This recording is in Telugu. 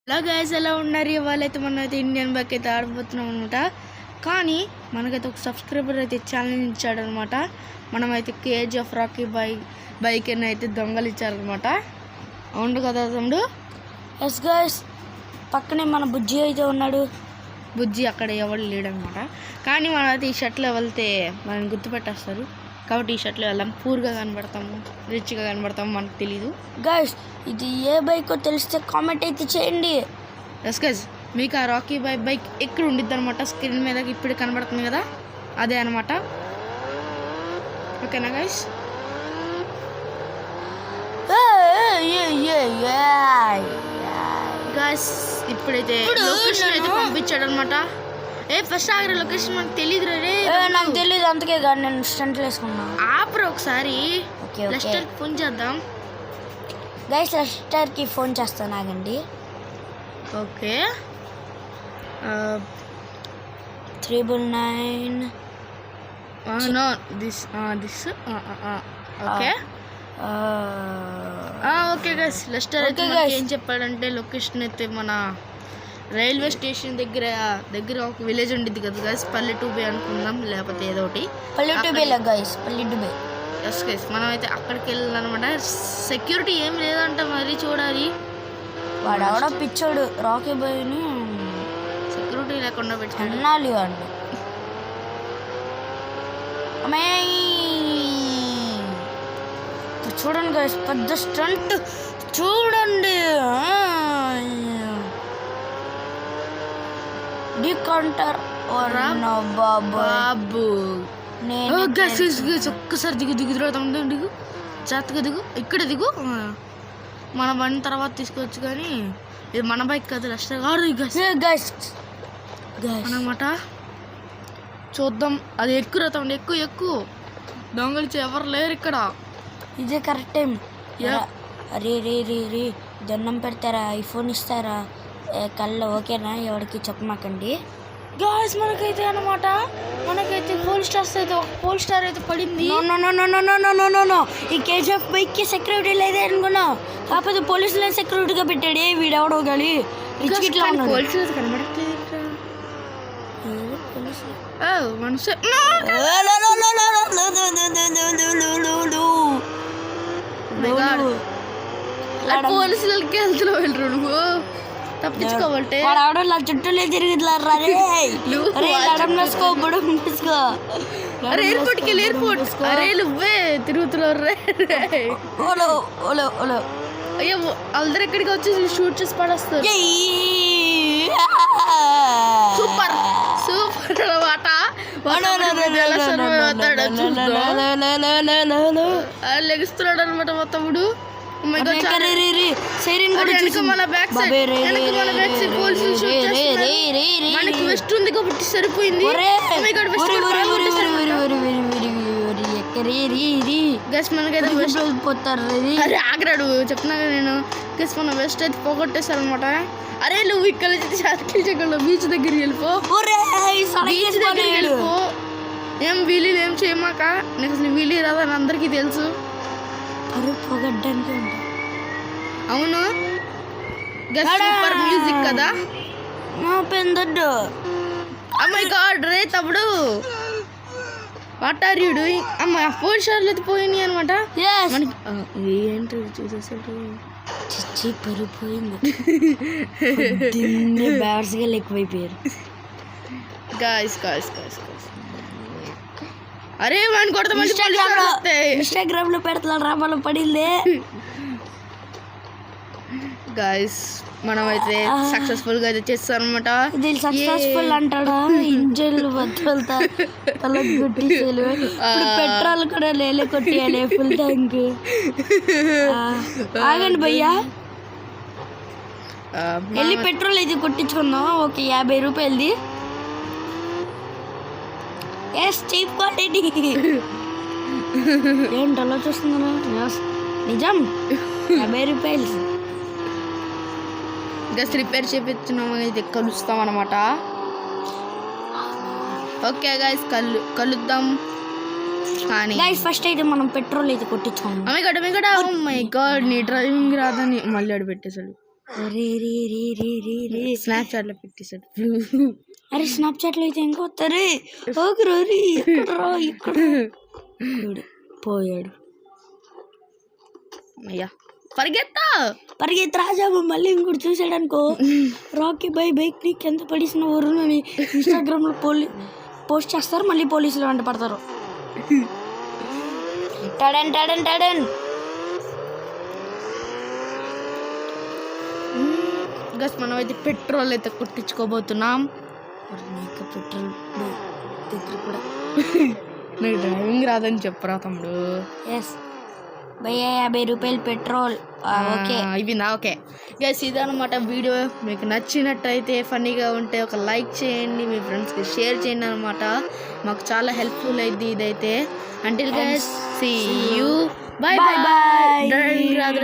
హలో గైస్, ఎలా ఉన్నారు? ఇవాళైతే మనం అయితే ఇండియన్ బైక్ అయితే ఆడబోతున్నాం అనమాట. కానీ మనకైతే ఒక సబ్స్క్రైబర్ అయితే ఛాలెంజ్ ఇచ్చాడనమాట. మనమైతే కేజీఎఫ్ రాకీ బైక్ అని అయితే దొంగలు ఇచ్చారనమాట. అవును కదా తమ్ముడు? ఎస్ గైస్, పక్కనే మన బుజ్జి అయితే ఉన్నాడు. బుజ్జి అక్కడ ఎవరు లేడనమాట. కానీ మనమైతే ఈ షర్ట్లో వెళ్తే మనల్ని గుర్తుపెట్టేస్తారు. కాబట్టి ఈ షర్ట్లో వెళ్దాం. పూర్గా కనబడతాము, రిచ్గా కనబడతాము, మనకు తెలీదు. గైస్, ఇది ఏ బైకో తెలిస్తే కామెంట్ అయితే చేయండి. ఎస్ గైస్, మీకు ఆ రాకీ బైక్ ఎక్కడ ఉండిద్ది అనమాట. స్క్రీన్ మీద ఇప్పుడు కనబడుతుంది కదా, అదే అనమాట. ఓకేనా గైస్? గైస్ ఇప్పుడైతే లొకేషన్ అయితే పంపించాడు అనమాట. ఫస్ట్ ఆగ్రా లొకేషన్ మనకు తెలియదు రే. నాకు తెలియదు, అందుకే కానీ నేను స్టంట్ వేసుకున్నా. ఆపరు ఒకసారి. లెస్టర్ ఫోన్ చేద్దాం గైస్. లెస్టర్కి ఫోన్ చేస్తాను, ఆగండి. Okay, 399. No this okay okay guys. Lester అయితే ఏం చెప్పాడంటే లొకేషన్ అయితే మన రైల్వే స్టేషన్ దగ్గర ఒక విలేజ్ ఉండిద్ది కదా గైస్, పల్లెటూబే అనుకుందాం, లేకపోతే ఏదో ఒకటి. పల్లెటూబే గైస్, పల్లెటూబే. ఎస్ గైస్, మనం అయితే అక్కడికి వెళ్ళాలన్నమాట. సెక్యూరిటీ ఏం లేదంట, మరి చూడాలి. వాడు ఎవడో పిచ్చోడు రాకీ బాయ్ని సెక్యూరిటీ లేకుండా పెట్టాడు. అన్నాలి వాడు. చూడండి గైస్, పెద్ద స్టంట్ చూడండి. డికౌంటర్ బాబు. ఒక్కసారి దిగు జాగ్రత్తగా దిగు, ఇక్కడ దిగు. మన బండి తర్వాత తీసుకోవచ్చు, కానీ ఇది మన బైక్ కదా. లెస్టర్ అనమాట. చూద్దాం, అది ఎక్కువ తమ్ముడు, ఎక్కువ దొంగలు ఎవరు లేరు ఇక్కడ. ఇదే కరెక్ట్ టైం. రే రే రే రే దండం పెడతారా, ఐఫోన్ ఇస్తారా కల్లో? ఓకేనా? ఎవరికి చెప్పమాకండి గాయ్స్. మనకైతే అనమాట, మనకైతే పోల్ స్టార్ అయితే పడింది. ఈ కేజీఎఫ్ బైక్ కి సెక్యూరిటీ లేదే అనుకున్నా, కాకపోతే పోలీసులే సెక్యూరిటీగా పెట్టాడే వీడెవడో గాలి. పోలీసులు కనబడట్లేదు. పోలీసులకి వెళ్తున్నావు, వెళ్ళరు నువ్వు తప్పించుకోవాలంటే. నా చుట్టూలే తిరుగుతున్నారు. ఎయిర్పోర్ట్కి వెళ్ళి అరే నువ్వే తిరుగుతున్నారు. అయ్యో, అందరు ఎక్కడికి వచ్చి షూట్ చేసి పడేస్తారు. సూపర్ అనమాట. లెగిస్తున్నాడు అనమాట మా తమ్ముడు. మనకి వెస్ట్ ఉంది కాబట్టి సరిపోయింది. ఆగ్రాడు చెప్తున్నా కదా నేను. గెస్ మన వెస్ట్ అయితే పోగొట్టేశారు అనమాట. అరే నువ్వు ఇక్కడ బీచ్ దగ్గరికి వెళ్ళిపో. ఏం వీలీలు ఏం చేయమాక, నీకు అసలు వీలీ రాదని అందరికీ తెలుసు. పోగొట్టడానికి అవును, సూపర్ మ్యూజిక్ కదా. పెందొడ్డు. Oh my god రే తమ్ముడు, వాట్ ఆర్ యూ డూయింగ్? అమ్మ 4 స్టార్లు అయితే పోయినాయి అనమాట. ఏంటి చూసేసరికి చిచ్చి పరిపోయింది. బ్యాట్స్గా ఎక్కువైపోయారు గాయస్. అరే వాడిని కొడతా, ఇన్స్టాగ్రామ్ లో పెడతాను రామాలో పడిందే. గాయస్, మనమైతే సక్సెస్ఫుల్ గా అయితే చేస్తాం అనమాట. సక్సెస్ఫుల్ అంటాడా? ఇంజన్ బతులుతా కొట్టేసారు. పెట్రోల్ కూడా లేలే కొట్టియాలి, ఫుల్ ట్యాంక్. ఆగండి భయ్యా, వెళ్ళి పెట్రోల్ అయితే కొట్టించుకుందాం. ఓకే, 50 రూపాయలది. Cheap quality. ఏంటి అలా చూస్తున్నా? నిజం, 50 రూపాయలు. గస్ రిపేర్ చేపించున్నాము, అయితే కలుస్తాం అనమాట. ఓకే గైస్, కలుద్దాం. కానీ ఫస్ట్ అయితే మనం పెట్రోల్ అయితే కొట్టించుకోండి. మై గాడ్ నీ డ్రైవింగ్ రాదని మళ్ళీ ఆడు పెట్టేశాడు. రే రే రే రే రే రే స్నాప్చాట్లో పెట్టేశాడు. అరే స్నాప్చాట్లో అయితే ఇంకా వస్తారే ఓకే రీ ఇక్కడ పోయాడు. అయ్యా పరిగెత్తా పరిగెత్తి రాజాబు మళ్ళీ ఇంకోటి చూసాడు అనుకో రాకీ బైక్ ని కింద పడేసిన ఊరుని ఇన్స్టాగ్రామ్ లో పోస్ట్ చేస్తారు, మళ్ళీ పోలీసులు వెంట పడతారు. టడన్ టడన్ టడన్ గస్ మనం అయితే పెట్రోల్ అయితే కొట్టించుకోబోతున్నాం. పెట్రోల్ దగ్గర కూడా నాకు డ్రైవింగ్ రాదని చెప్పరా తమ్ముడు. ఎస్ భయ్యా 50 రూపాయలు పెట్రోల్. ఓకే ఇవి నా ఓకే గైస్ ఇదనమాట వీడియో. మీకు నచ్చినట్టయితే ఫన్నీగా ఉంటే ఒక లైక్ చేయండి, మీ ఫ్రెండ్స్కి షేర్ చేయండి అనమాట. మాకు చాలా హెల్ప్ఫుల్ అయింది ఇదైతే. Until guys see you bye bye. Driving రాదు.